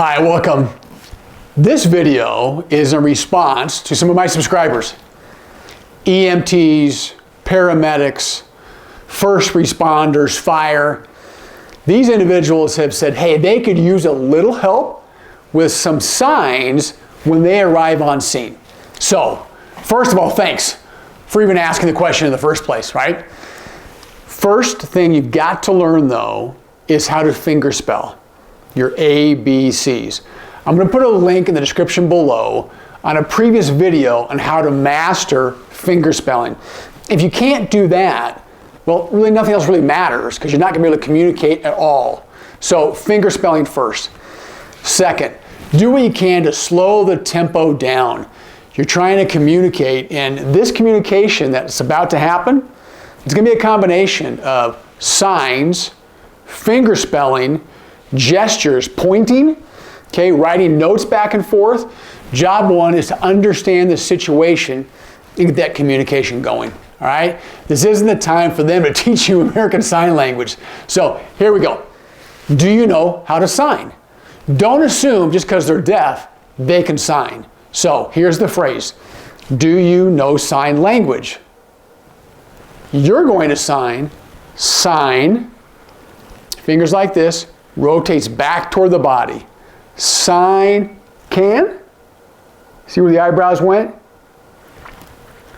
Hi, welcome. This video is a response to some of my subscribers. EMTs, paramedics, first responders, fire. These individuals have said, hey, they could use a little help with some signs when they arrive on scene. So, first of all, thanks for even asking the question in the first place, right? First thing you've got to learn, though, is how to fingerspell your ABCs. I'm going to put a link in the description below on a previous video on how to master fingerspelling. If you can't do that, well, really nothing else really matters because you're not going to be able to communicate at all. So fingerspelling first. Second, do what you can to slow the tempo down. You're trying to communicate, and this communication that's about to happen, it's going to be a combination of signs, fingerspelling, gestures, pointing, okay, writing notes back and forth. Job one is to understand the situation and get that communication going, all right? This isn't the time for them to teach you American Sign Language. So here we go. Do you know how to sign? Don't assume just because they're deaf, they can sign. So here's the phrase. Do you know sign language? You're going to sign, fingers like this, rotates back toward the body. Sign, can. See where the eyebrows went?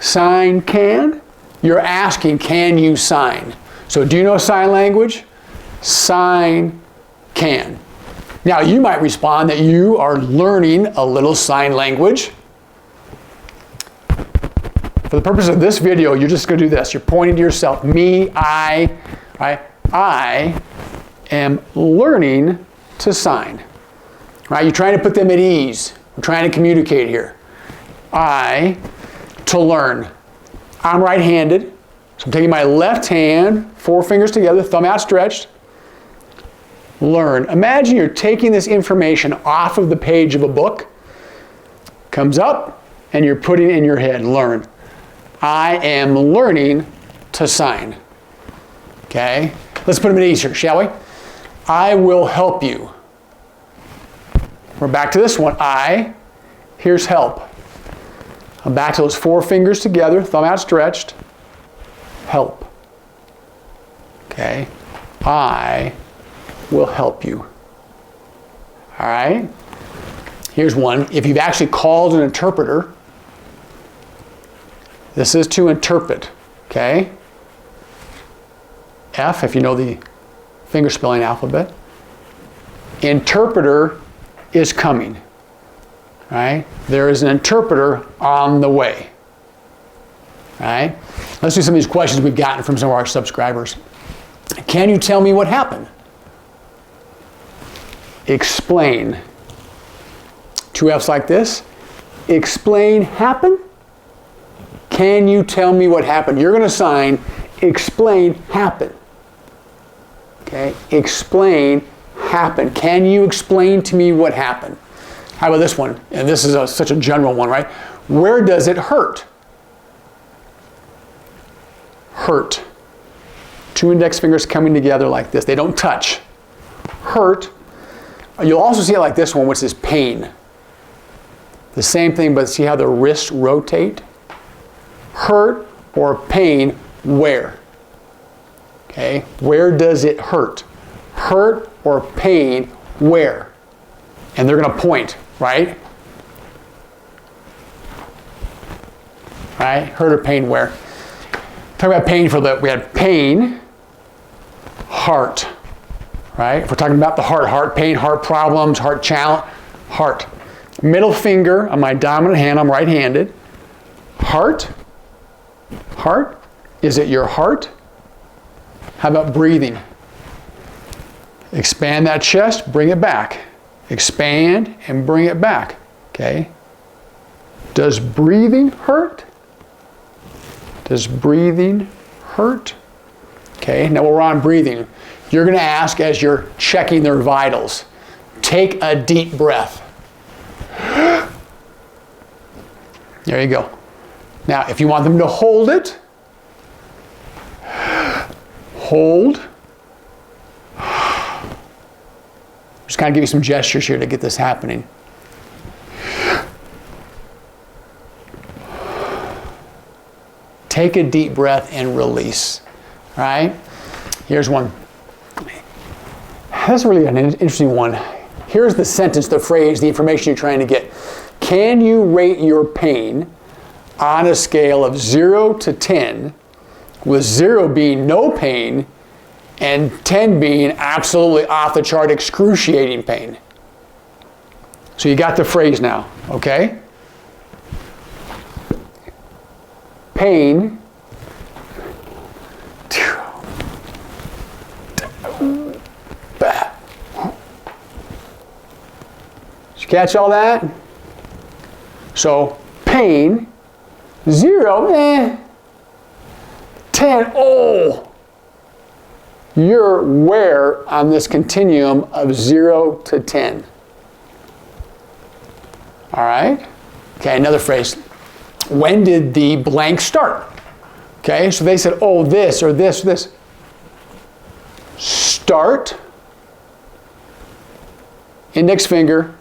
Sign, can. You're asking, can you sign? So do you know sign language? Sign, can. Now you might respond that you are learning a little sign language. For the purpose of this video, you're just going to do this. You're pointing to yourself. Me, I am learning to sign. Right? You're trying to put them at ease. We're trying to communicate here. To learn. I'm right-handed, so I'm taking my left hand, 4 fingers together, thumb outstretched. Learn. Imagine you're taking this information off of the page of a book, comes up, and you're putting it in your head. Learn. I am learning to sign. Okay? Let's put them at ease here, shall we? I will help you. We're back to this one. Here's help. I'm back to those 4 fingers together, thumb outstretched. Help. Okay? I will help you. All right? Here's one. If you've actually called an interpreter, this is to interpret. Okay? F, if you know the fingerspelling alphabet. Interpreter is coming. Right? There is an interpreter on the way. Right? Let's do some of these questions we've gotten from some of our subscribers. Can you tell me what happened? Explain. 2 F's like this. Explain happen. Can you tell me what happened? You're going to sign explain happen. Okay? Explain happen. Can you explain to me what happened? How about this one? And this is such a general one, right? Where does it hurt? Hurt. 2 index fingers coming together like this. They don't touch. Hurt. You'll also see it like this one, which is pain. The same thing, but see how the wrists rotate? Hurt or pain, where? Okay, where does it hurt? Hurt or pain, where? And they're going to point, right? Right? Hurt or pain, where? Talk about pain we had pain, heart, right? If we're talking about the heart pain, heart problems, heart challenge, heart. Middle finger on my dominant hand, I'm right-handed. Heart. Is it your heart? How about breathing? Expand that chest, bring it back. Expand and bring it back. Okay? Does breathing hurt? Does breathing hurt? Okay, now we're on breathing. You're going to ask as you're checking their vitals. Take a deep breath. There you go. Now, if you want them to hold it, hold. Just kind of give you some gestures here to get this happening. Take a deep breath and release. All right? Here's one. That's really an interesting one. Here's the sentence, the phrase, the information you're trying to get. Can you rate your pain on a scale of 0 to 10, with 0 being no pain and 10 being absolutely off the chart, excruciating pain? So you got the phrase now, okay? Pain. Did you catch all that? So pain, 0, 10, oh. You're where on this continuum of 0 to 10? All right? Okay, another phrase. When did the blank start? Okay, so they said, oh, this or this or this. Start, index finger,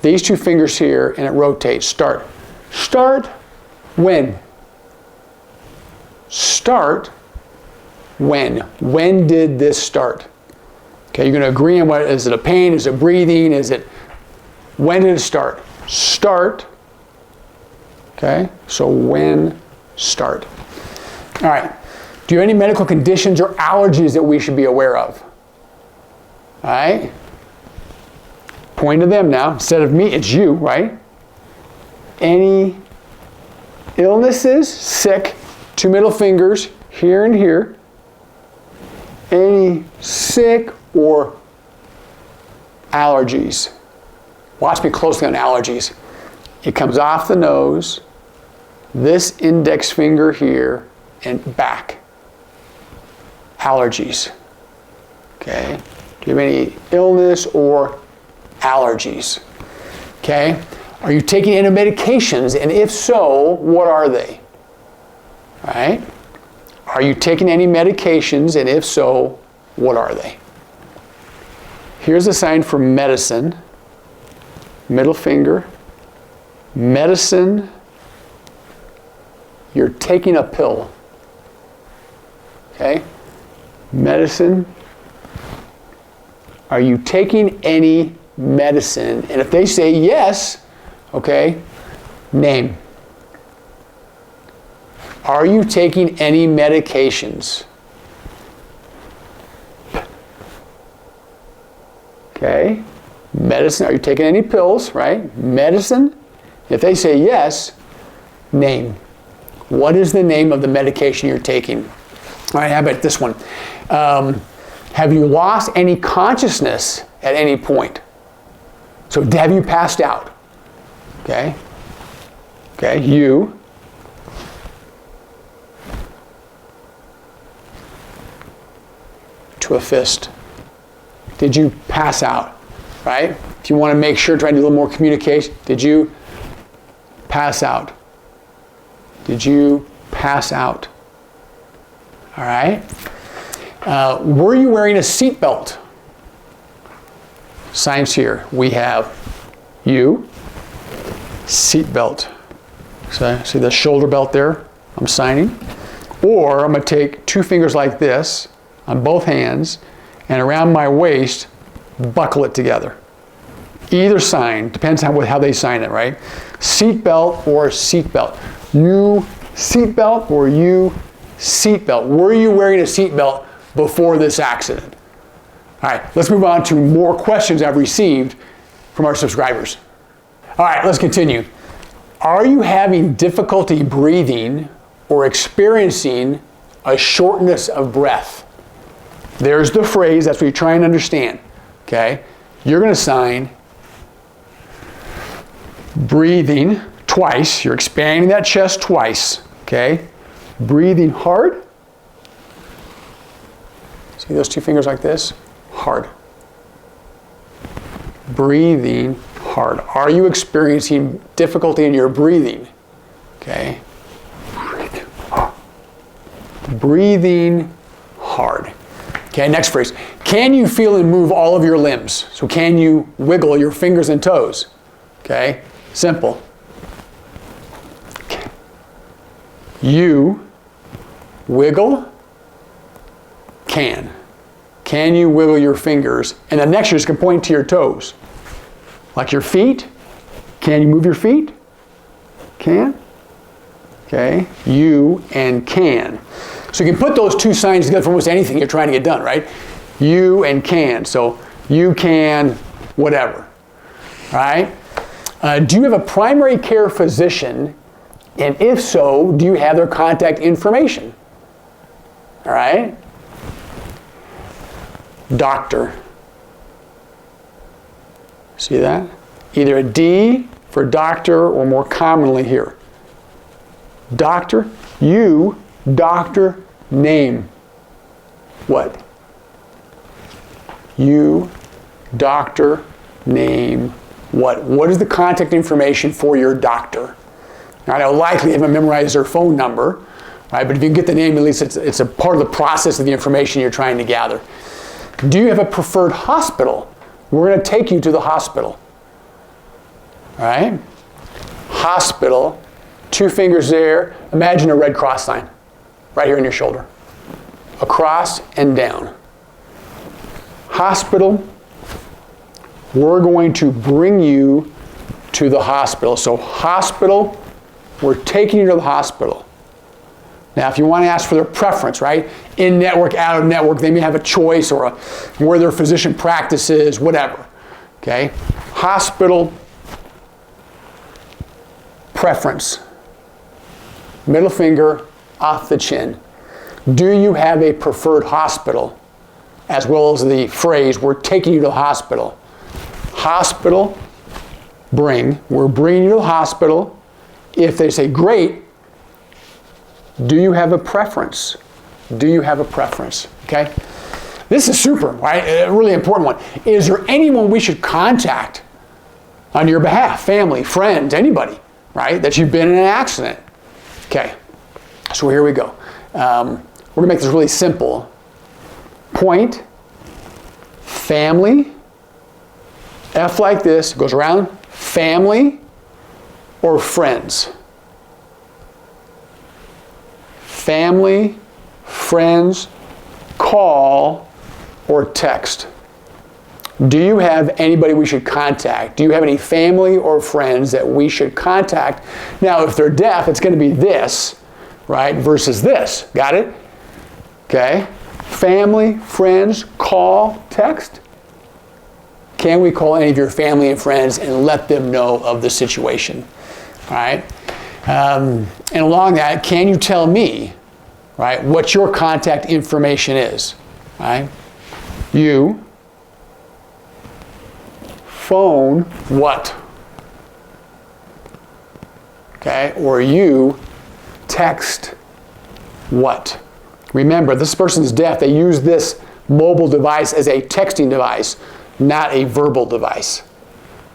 these two fingers here, and it rotates. Start. Start when? Start when? When did this start? Okay, you're going to agree on what, is it a pain? Is it breathing? Is it, when did it start? Start. Okay, so when, start. All right, do you have any medical conditions or allergies that we should be aware of? All right, point to them now. Instead of me, it's you, right? Any illnesses, sick, two middle fingers, here and here. Any sick or allergies? Watch me closely on allergies. It comes off the nose, this index finger here, and back. Allergies. Okay? Do you have any illness or allergies? Okay? Are you taking any medications? And if so, what are they? All right? Are you taking any medications? And if so, what are they? Here's a sign for medicine. Middle finger. Medicine. You're taking a pill. Okay? Medicine. Are you taking any medicine? And if they say yes, okay, name. Are you taking any medications? Okay. Medicine, are you taking any pills, right? Medicine. If they say yes, name. What is the name of the medication you're taking? All right, how about this one? Have you lost any consciousness at any point? So have you passed out? Okay. Okay, you. To a fist. Did you pass out? Right? If you want to make sure, try to do a little more communication. Did you pass out? Did you pass out? All right. Were you wearing a seatbelt? Signs here. We have you, seatbelt. So see the shoulder belt there? I'm signing. Or I'm going to take two fingers like this on both hands and around my waist, buckle it together. Either sign, depends on how they sign it, right? Seatbelt or seatbelt. You seatbelt or you seatbelt. Were you wearing a seatbelt before this accident? All right, let's move on to more questions I've received from our subscribers. All right, let's continue. Are you having difficulty breathing or experiencing a shortness of breath? There's the phrase, that's what you're trying to understand, okay? You're going to sign breathing twice. You're expanding that chest twice, okay? Breathing hard. See those two fingers like this? Hard. Breathing hard. Are you experiencing difficulty in your breathing? Okay. Breathing hard. Okay, next phrase. Can you feel and move all of your limbs? So can you wiggle your fingers and toes? Okay, simple. Okay. You wiggle, can. Can you wiggle your fingers? And then next you just can point to your toes. Like your feet. Can you move your feet? Can. Okay, you and can. So you can put those two signs together for almost anything you're trying to get done, right? You and can. So you can whatever. All right? Do you have a primary care physician? And if so, do you have their contact information? All right? Doctor. See that? Either a D for doctor or more commonly here. Doctor. You, doctor, name. What? You, doctor, name. What? What is the contact information for your doctor? Now, they'll likely haven't memorized their phone number, right? But if you can get the name, at least it's a part of the process of the information you're trying to gather. Do you have a preferred hospital? We're going to take you to the hospital. All right? Hospital. 2 fingers there. Imagine a Red Cross sign right here on your shoulder. Across and down. Hospital. We're going to bring you to the hospital. So hospital, we're taking you to the hospital. Now, if you want to ask for their preference, right? In-network, out-of-network, they may have a choice or where their physician practices, whatever. Okay? Hospital, preference. Middle finger off the chin. Do you have a preferred hospital? As well as the phrase, we're taking you to the hospital. Hospital, bring. We're bringing you to the hospital. If they say, great, do you have a preference? Do you have a preference? Okay? This is super, right? A really important one. Is there anyone we should contact on your behalf? Family, friends, anybody, right? That you've been in an accident. Okay. So here we go. We're going to make this really simple. Point, family, F like this, goes around, family or friends. Family, friends, call, or text. Do you have anybody we should contact? Do you have any family or friends that we should contact? Now, if they're deaf, it's going to be this, right, versus this. Got it? Okay. Family, friends, call, text. Can we call any of your family and friends and let them know of the situation? All right? And along that, can you tell me, right, what your contact information is? Right? You phone what? Okay? Or you text what? Remember, this person's deaf. They use this mobile device as a texting device, not a verbal device.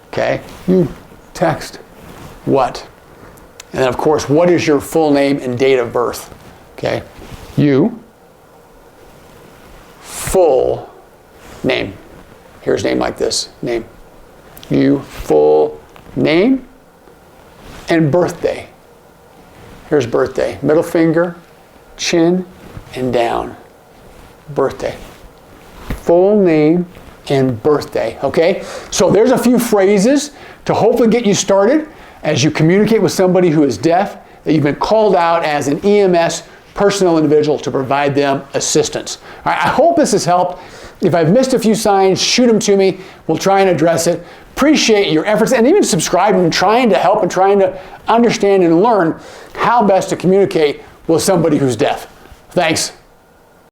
Okay? You text what? And then, of course, what is your full name and date of birth? Okay? You, full name. Here's name like this. Name. You, full name and birthday. Here's birthday. Middle finger, chin, and down. Birthday. Full name and birthday. Okay? So there's a few phrases to hopefully get you started as you communicate with somebody who is deaf, that you've been called out as an EMS personal individual to provide them assistance. All right, I hope this has helped. If I've missed a few signs, shoot them to me. We'll try and address it. Appreciate your efforts and even subscribing and trying to help and trying to understand and learn how best to communicate with somebody who's deaf. Thanks.